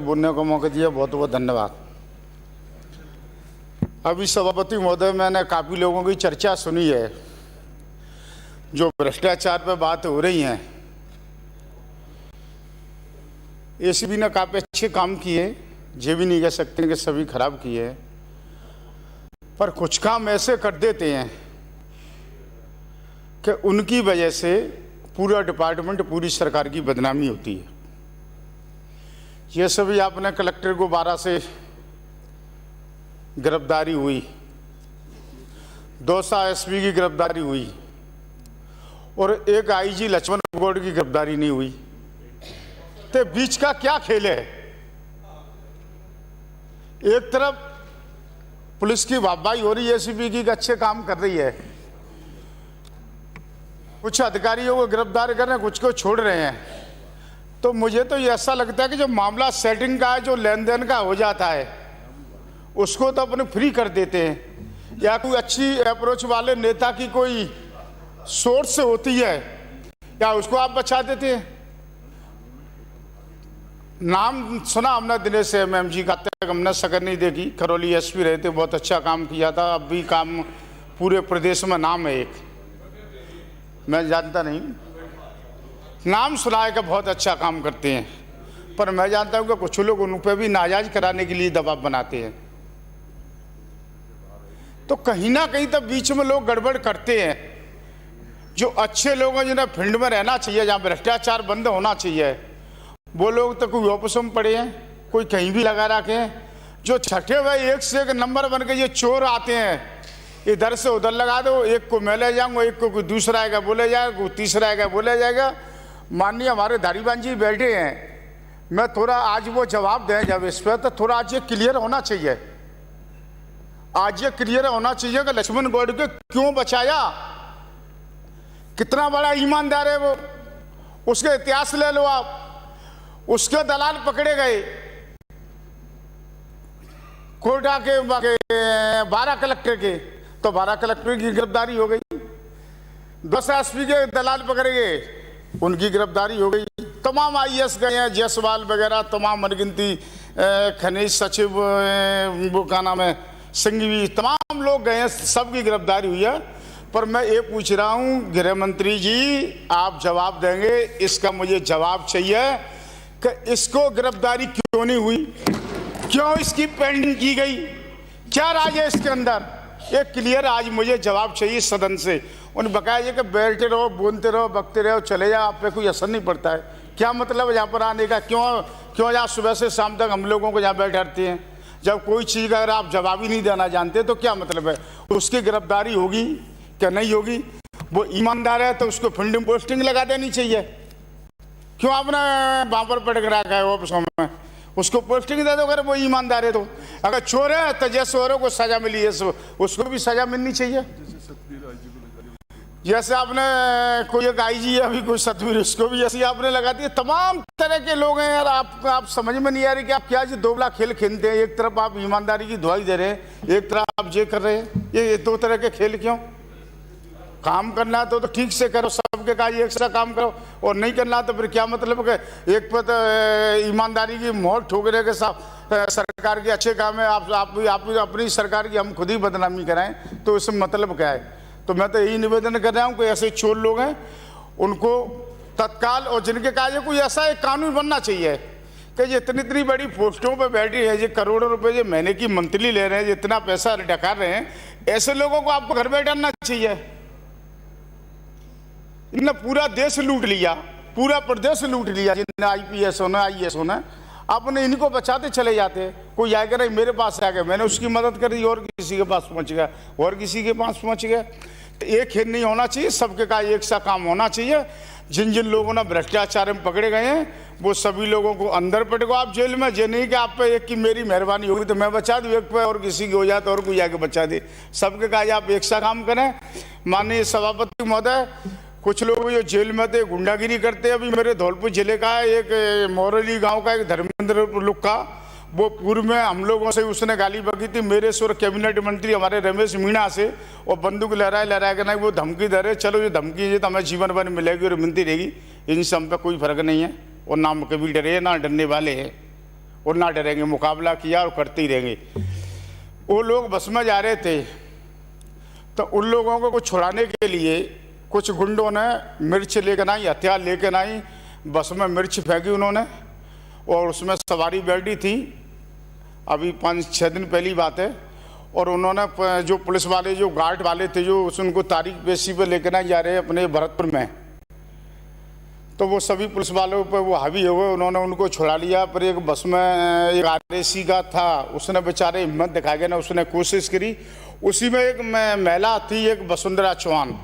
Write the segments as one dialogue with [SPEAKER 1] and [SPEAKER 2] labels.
[SPEAKER 1] बोलने का मौका दिया, बहुत बहुत धन्यवाद। अभी सभापति महोदय, मैंने काफ़ी लोगों की चर्चा सुनी है, जो भ्रष्टाचार पर बात हो रही हैं। एसीबी ने काफ़ी अच्छे काम किए, ये भी नहीं कह सकते कि सभी खराब किए, पर कुछ काम ऐसे कर देते हैं कि उनकी वजह से पूरा डिपार्टमेंट, पूरी सरकार की बदनामी होती है। ये सभी आपने कलेक्टर को 12 से गिरफ्तारी हुई, 2 एसपी की गिरफ्तारी हुई और एक आईजी लक्ष्मण गौड़ की गिरफ्तारी नहीं हुई। तो बीच का क्या खेल है? एक तरफ पुलिस की वाहवाही हो रही है, एसीबी की अच्छे काम कर रही है, कुछ अधिकारियों को गिरफ्तार कर रहे हैं, कुछ को छोड़ रहे हैं। तो मुझे तो ये ऐसा लगता है कि जो मामला सेटिंग का है, जो लेन देन का हो जाता है, उसको तो अपने फ्री कर देते हैं, या कोई अच्छी अप्रोच वाले नेता की कोई सोर्स होती है, या उसको आप बचा देते हैं। नाम सुना हमने दिनेश एमएम जी का, तक हमने शक्ल नहीं देखी। करौली एसपी रहे थे, बहुत अच्छा काम किया था। अब भी काम पूरे प्रदेश में नाम है, एक मैं जानता नहीं, नाम सुना है कि बहुत अच्छा काम करते हैं, पर मैं जानता हूं कि कुछ लोग उन पर भी नाजायज कराने के लिए दबाव बनाते हैं। तो कहीं ना कहीं तो बीच में लोग गड़बड़ करते हैं। जो अच्छे लोग हैं, जिन्हें फील्ड में रहना चाहिए, जहां भ्रष्टाचार बंद होना चाहिए, वो लोग तो कोई ऑफिस में पड़े हैं, कोई कहीं भी लगा रखे हैं। जो छठे हुए एक से एक नंबर बन के ये चोर आते हैं, इधर से उधर लगा दो, एक को मैं ले जाऊंगा, एक को कोई दूसरा आएगा बोले जाएगा, कोई तीसरा आएगा बोले जाएगा। माननीय हमारे धारीवाल जी बैठे हैं, मैं थोड़ा आज वो जवाब दें जब इस पर, तो थोड़ा आज ये क्लियर होना चाहिए। आज ये क्लियर होना चाहिए कि लक्ष्मण गौड़ को क्यों बचाया, कितना बड़ा ईमानदार है वो, उसके इतिहास ले लो आप। उसके दलाल पकड़े गए, कोटा के 12 कलेक्टर के, तो 12 कलेक्टर की गिरफ्तारी हो गई। 10 एसपी के दलाल पकड़े गए, उनकी गिरफ्तारी हो गई। तमाम आईएएस गए हैं, जयसवाल वगैरह, तमाम मनगिनती खनिज सचिव, वो का नाम है सिंघवी, तमाम लोग गए हैं, सबकी गिरफ्तारी हुई है। पर मैं ये पूछ रहा हूँ गृह मंत्री जी, आप जवाब देंगे इसका? मुझे जवाब चाहिए कि इसको गिरफ्तारी क्यों नहीं हुई, क्यों इसकी पेंडिंग की गई, क्या राज है इसके अंदर? ये क्लियर आज मुझे जवाब चाहिए सदन से। उन बकाया कि बैठते रहो, बोलते रहो, बकते रहो, चले जाओ, आप पे कोई असर नहीं पड़ता है। क्या मतलब है यहाँ पर आने का? क्यों यहाँ सुबह से शाम तक हम लोगों को यहाँ बैठाते हैं? जब कोई चीज़ का अगर आप जवाब ही नहीं देना जानते तो क्या मतलब है? उसकी गिरफ्तारी होगी क्या नहीं होगी? वो ईमानदार है तो उसको फील्ड में पोस्टिंग लगा देनी चाहिए। क्यों आपने वहाँ पर पटक रखा है ऑफिसों में? उसको पोस्टिंग दे दो अगर वो ईमानदार है तो। अगर चोर है तो जैसे औरों को सजा मिली है उसको भी सजा मिलनी चाहिए। जैसे आपने कोई एक आईजी है अभी, कोई सतवीर, उसको भी ऐसी आपने लगा दी। तमाम तरह के लोग हैं यार, आप समझ में नहीं आ रही कि आप क्या दोगला खेल खेलते हैं। एक तरफ आप ईमानदारी की दुहाई दे रहे हैं, एक तरफ आप ये कर रहे हैं। ये 2 तरह के खेल क्यों? काम करना है तो ठीक से करो, सबके का एक सा काम करो, और नहीं करना तो फिर क्या मतलब है? एक पर तो ईमानदारी की मोहर ठोकरे के साथ सरकार के अच्छे काम है, आप अपनी सरकार की हम खुद ही बदनामी कराएं, तो इसमें मतलब क्या है? तो मैं तो यही निवेदन कर रहा हूँ कि ऐसे चोर लोग हैं उनको तत्काल, और जिनके का कोई ऐसा एक कानून बनना चाहिए कि ये इतनी बड़ी पोस्टों पर बैठी है, ये करोड़ों रुपए ये महीने की मंथली ले रहे हैं, जितना पैसा डका रहे हैं, ऐसे लोगों को आपको घर बैठाना चाहिए। इन्होंने पूरा देश लूट लिया, पूरा प्रदेश लूट लिया, जिन्हें आईपीएस होना, आईएएस होना, आपने इनको बचाते चले जाते। कोई आएगा नहीं, मेरे पास आ गया, मैंने उसकी मदद करी और किसी के पास पहुंच गया, और किसी के पास पहुंच गया। एक खेल नहीं होना चाहिए, सबके का एक सा काम होना चाहिए। जिन जिन लोगों ने भ्रष्टाचार में पकड़े गए हैं वो सभी लोगों को अंदर पटको आप जेल में। ये नहीं कि आप पे एक की मेरी मेहरबानी होगी तो मैं बचा दूँ, एक पे और किसी की हो जाए तो और कोई आके बचा दे। सबके का आप एक सा काम करें। माननीय सभापति महोदय, कुछ लोग जो जेल में थे गुंडागिरी करते हैं। अभी मेरे धौलपुर जिले का एक मोरली गांव का एक धर्मेंद्र लुक्का, वो पूर्व में हम लोगों से उसने गाली बकी थी मेरे से और कैबिनेट मंत्री हमारे रमेश मीणा से, और बंदूक लहराए के नहीं वो धमकी दे रहे। चलो ये धमकी है तो हमें जीवन भर मिलेगी और मिलती रहेगी, इनसे हम पे कोई फर्क नहीं है, और ना हम कभी डरे ना डरने वाले हैं। और ना डरेंगे, मुकाबला किया और करते ही रहेंगे। वो लोग बस में जा रहे थे तो उन लोगों को कुछ छुड़ाने के लिए कुछ गुंडों ने मिर्च लेकर आई, हथियार लेकर आई, बस में मिर्च फेंकी उन्होंने और उसमें सवारी बैठी थी। अभी 5-6 दिन पहली बात है। और उन्होंने जो पुलिस वाले, जो गार्ड वाले थे, जो उनको तारीख पेशी पे लेकर नहीं जा रहे अपने भरतपुर में, तो वो सभी पुलिस वालों पर वो हावी हो गए। उन्होंने उनको छुड़ा लिया। पर एक बस में एक RSC का था, उसने बेचारे हिम्मत दिखा के ना उसने कोशिश करी। उसी में एक महिला थी, एक वसुंधरा चौहान,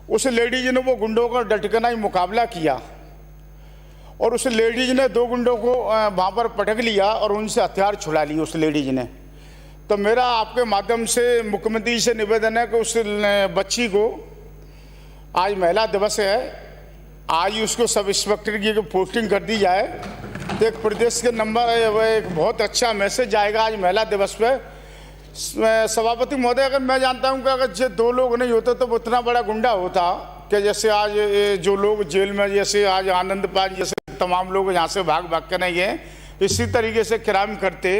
[SPEAKER 1] उस लेडीज ने वो गुंडों का डटकना ही मुकाबला किया और उस लेडीज ने 2 गुंडों को वहाँ पर पटक लिया और उनसे हथियार छुड़ा लिए उस लेडीज ने। तो मेरा आपके माध्यम से मुख्यमंत्री से निवेदन है कि उस बच्ची को, आज महिला दिवस है, आज उसको सब इंस्पेक्टर की पोस्टिंग कर दी जाए तो एक प्रदेश के नंबर एक बहुत अच्छा मैसेज जाएगा आज महिला दिवस पे। सभापति महोदय, अगर मैं जानता हूं कि अगर ये 2 लोग नहीं होते तो उतना बड़ा गुंडा होता कि जैसे आज जो लोग जेल में, जैसे आज आनंद पाल जैसे तमाम लोग यहाँ से भाग भाग के नहीं गए, इसी तरीके से क्राइम करते।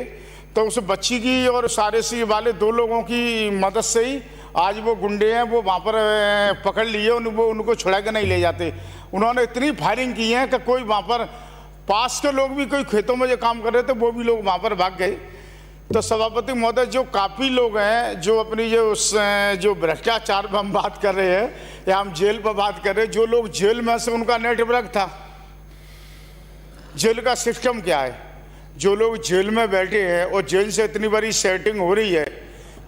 [SPEAKER 1] तो उस बच्ची की और RSC वाले 2 लोगों की मदद से ही आज वो गुंडे हैं वो वहाँ पर पकड़ लिए, वो उनको छुड़ा के नहीं ले जाते। उन्होंने इतनी फायरिंग की है कि कोई वहाँ पर पास के लोग भी कोई खेतों में जो काम कर रहे थे वो भी लोग वहाँ पर भाग गए। तो सभापति महोदय, जो काफ़ी लोग हैं जो अपनी जो भ्रष्टाचार पर हम बात कर रहे हैं या हम जेल पर बात कर रहे हैं, जो लोग जेल में से उनका नेटवर्क था, जेल का सिस्टम क्या है, जो लोग जेल में बैठे हैं और जेल से इतनी बड़ी सेटिंग हो रही है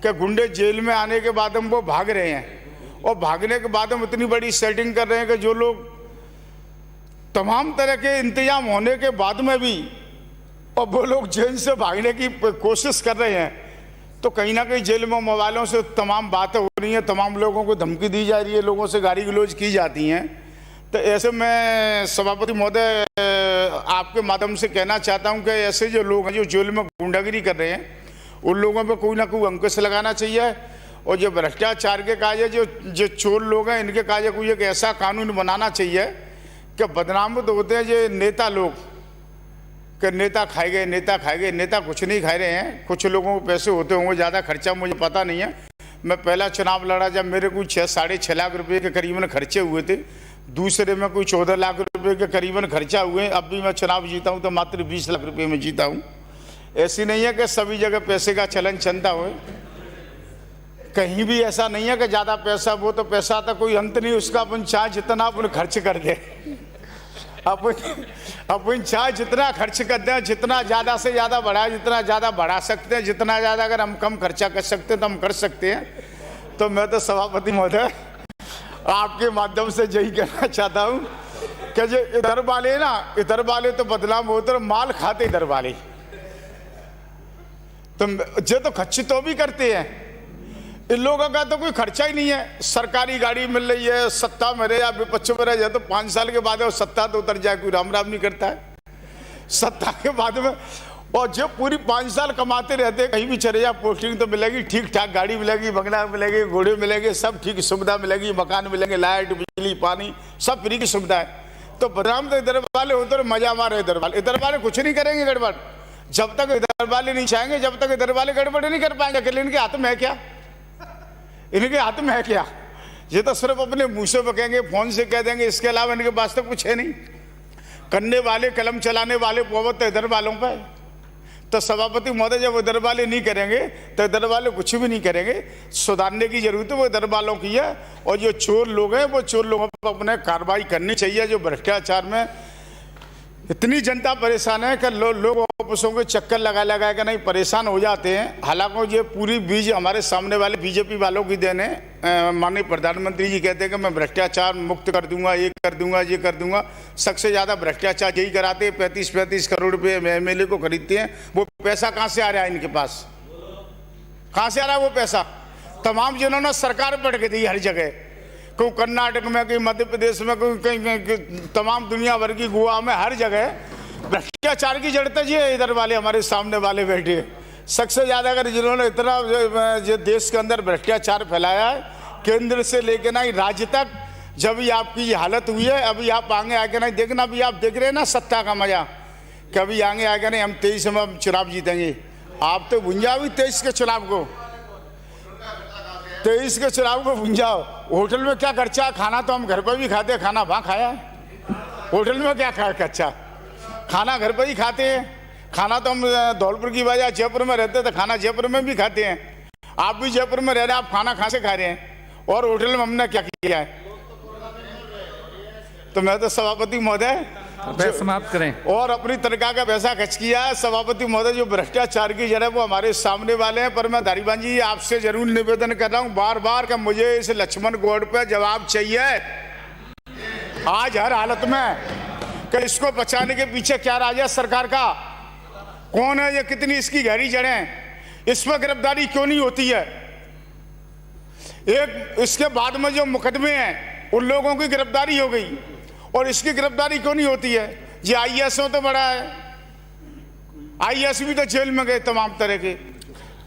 [SPEAKER 1] कि गुंडे जेल में आने के बाद हम वो भाग रहे हैं और भागने के बाद हम इतनी बड़ी सेटिंग कर रहे हैं कि जो लोग तमाम तरह के इंतजाम होने के बाद में भी और वो लोग जेल से भागने की कोशिश कर रहे हैं। तो कहीं ना कहीं जेल में मोबाइलों से तमाम बातें हो रही हैं, तमाम लोगों को धमकी दी जा रही है, लोगों से गाली गलौज की जाती हैं। तो ऐसे में सभापति महोदय आपके माध्यम से कहना चाहता हूं कि ऐसे जो लोग हैं जो जेल में गुंडागिरी कर रहे हैं, उन लोगों पर कोई ना कोई अंकुश लगाना चाहिए। और जो भ्रष्टाचार के काज, जो चोर लोग हैं, इनके काज कोई एक ऐसा कानून बनाना चाहिए कि बदनाम तो होते हैं जो नेता लोग कि नेता खाए गए, नेता खाए गए। नेता कुछ नहीं खा रहे हैं, कुछ लोगों को पैसे होते होंगे, ज़्यादा खर्चा मुझे पता नहीं है। मैं पहला चुनाव लड़ा जब मेरे कोई 6-6.5 लाख रुपए के करीबन खर्चे हुए थे, दूसरे में कोई 14 लाख रुपए के करीबन खर्चा हुए। अब भी मैं चुनाव जीता हूँ तो मात्र 20 लाख रुपये में जीता हूँ। ऐसी नहीं है कि सभी जगह पैसे का चलन चलता हो, कहीं भी ऐसा नहीं है कि ज़्यादा पैसा, वो तो पैसा था कोई अंत नहीं उसका, अपन चाहे जितना अपन खर्च कर दे, अपन चाहे जितना खर्च कर दें, जितना ज़्यादा से ज़्यादा बढ़ाए, जितना ज़्यादा बढ़ा सकते हैं, जितना ज़्यादा अगर हम कम खर्चा कर सकते हैं तो हम कर सकते हैं। तो मैं तो सभापति महोदय आपके माध्यम से यही कहना चाहता हूँ कि जो इधर वाले ना, इधर वाले तो बदनाम होते, माल खाते इधर वाले, तो जो तो खर्च तो भी करते हैं। इन लोगों का तो कोई खर्चा ही नहीं है। सरकारी गाड़ी मिल रही है, सत्ता में रहे या विपक्ष में रहे, तो 5 साल के बाद सत्ता तो उतर जाए, कोई राम राम नहीं करता है सत्ता के बाद में। और जो पूरी 5 साल कमाते रहते, कहीं भी चले जाए पोस्टिंग तो मिलेगी, ठीक ठाक गाड़ी मिलेगी, बंगला मिलेगी, घोड़े मिलेंगे, सब ठीक सुविधा मिलेगी, मकान मिलेंगे, लाइट बिजली पानी सब फ्री की सुविधा है। तो बदनाम तो इधर वाले होते और मजा मारे इधर वाले कुछ नहीं करेंगे गड़बड़। जब तक इधर वाले नहीं चाहेंगे, जब तक इधर वाले गड़बड़ नहीं कर पाएंगे। अकेले इनके हाथ में है क्या? इनके हाथ में है क्या? ये तो सिर्फ अपने मुंह से बकेंगे, फोन से कह देंगे, इसके अलावा इनके पास तो कुछ है नहीं। करने वाले, कलम चलाने वाले पोवत तो इधर वालों पर। तो सभापति महोदय, जब इधर वाले नहीं करेंगे तो इधर वाले कुछ भी नहीं करेंगे। सुधारने की जरूरत है वो इधर वालों की है। और जो चोर लोग हैं वो चोर लोगों पर अपने कार्रवाई करनी चाहिए। जो भ्रष्टाचार में इतनी जनता परेशान है कि लोग ऑफिसों के चक्कर लगा कर नहीं परेशान हो जाते हैं। हालांकि ये पूरी बीज हमारे सामने वाले बीजेपी वालों की देन है। माननीय प्रधानमंत्री जी कहते हैं कि मैं भ्रष्टाचार मुक्त कर दूंगा, ये कर दूंगा, ये कर दूंगा। सबसे ज़्यादा भ्रष्टाचार यही कराते हैं। 35-35 करोड़ रुपये MLA को खरीदते हैं। वो पैसा कहाँ से आ रहा है इनके पास? कहाँ से आ रहा है वो पैसा? तमाम जिन्होंने सरकार पटक दी हर जगह, कोई कर्नाटक में, कोई मध्य प्रदेश में, कोई कहीं तमाम दुनिया भर की, गोवा में, हर जगह भ्रष्टाचार की जड़ तो ये इधर वाले हमारे सामने वाले बैठे। सबसे ज़्यादा अगर जिन्होंने इतना जो देश के अंदर भ्रष्टाचार फैलाया है, केंद्र से लेके ना राज्य तक, जब भी आपकी ये हालत हुई है, अभी आप आगे आके नहीं देखना, अभी आप देख रहे हैं ना सत्ता का मजा। कभी आगे आएगा नहीं, हम 23 में हम चुनाव जीतेंगे। आप तो भुंजाओ भी 23 के चुनाव को, 23 के चुनाव को भुंजाओ। होटल में क्या खर्चा, खाना तो हम घर पर भी खाते हैं, खाना वहाँ खाया है। होटल में क्या खर्चा, खाना घर पर ही खाते हैं। खाना तो हम धौलपुर की वजह जयपुर में रहते थे, खाना जयपुर में भी खाते हैं। आप भी जयपुर में रह रहे हैं, आप खाना कहाँ से खा रहे हैं, और होटल में हमने क्या किया है। तो मैं तो सभापति महोदय
[SPEAKER 2] समाप्त करें।
[SPEAKER 1] और अपनी तनख्वाह का पैसा खर्च किया है। सभापति महोदय जो भ्रष्टाचार की जड़ है वो हमारे सामने वाले हैं, पर मैं धारीवाल जी आपसे जरूर निवेदन कर रहा हूँ बार बार कि मुझे इस लक्ष्मण गौड़ पे जवाब चाहिए आज हर हालत में, कि इसको बचाने के पीछे क्या राज है सरकार का, कौन है ये, कितनी इसकी गहरी जड़ें, इस पर गिरफ्तारी क्यों नहीं होती है। एक इसके बाद में जो मुकदमे हैं उन लोगों की गिरफ्तारी हो गई और इसकी गिरफ्तारी क्यों नहीं होती है। ये IAS तो बड़ा है, IAS भी तो जेल में गए तमाम तरह के,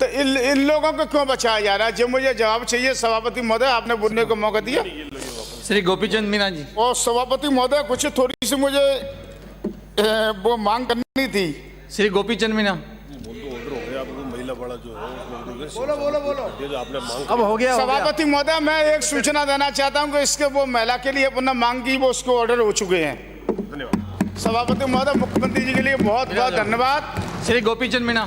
[SPEAKER 1] तो इन लोगों को क्यों बचाया जा रहा है। जो मुझे जवाब चाहिए सभापति महोदय, आपने बोलने को मौका दिया।
[SPEAKER 2] श्री गोपीचंद मीना जी।
[SPEAKER 1] और सभापति महोदय कुछ थोड़ी सी मुझे वो मांग करनी थी।
[SPEAKER 2] श्री गोपीचंद मीना। अब हो गया।
[SPEAKER 1] सभापति महोदय मैं एक सूचना देना चाहता हूं कि इसके वो महिला के लिए अपना मांग की, वो उसको ऑर्डर हो चुके हैं। धन्यवाद सभापति महोदय, मुख्यमंत्री जी के लिए बहुत बहुत धन्यवाद।
[SPEAKER 2] श्री गोपीचंद मीना।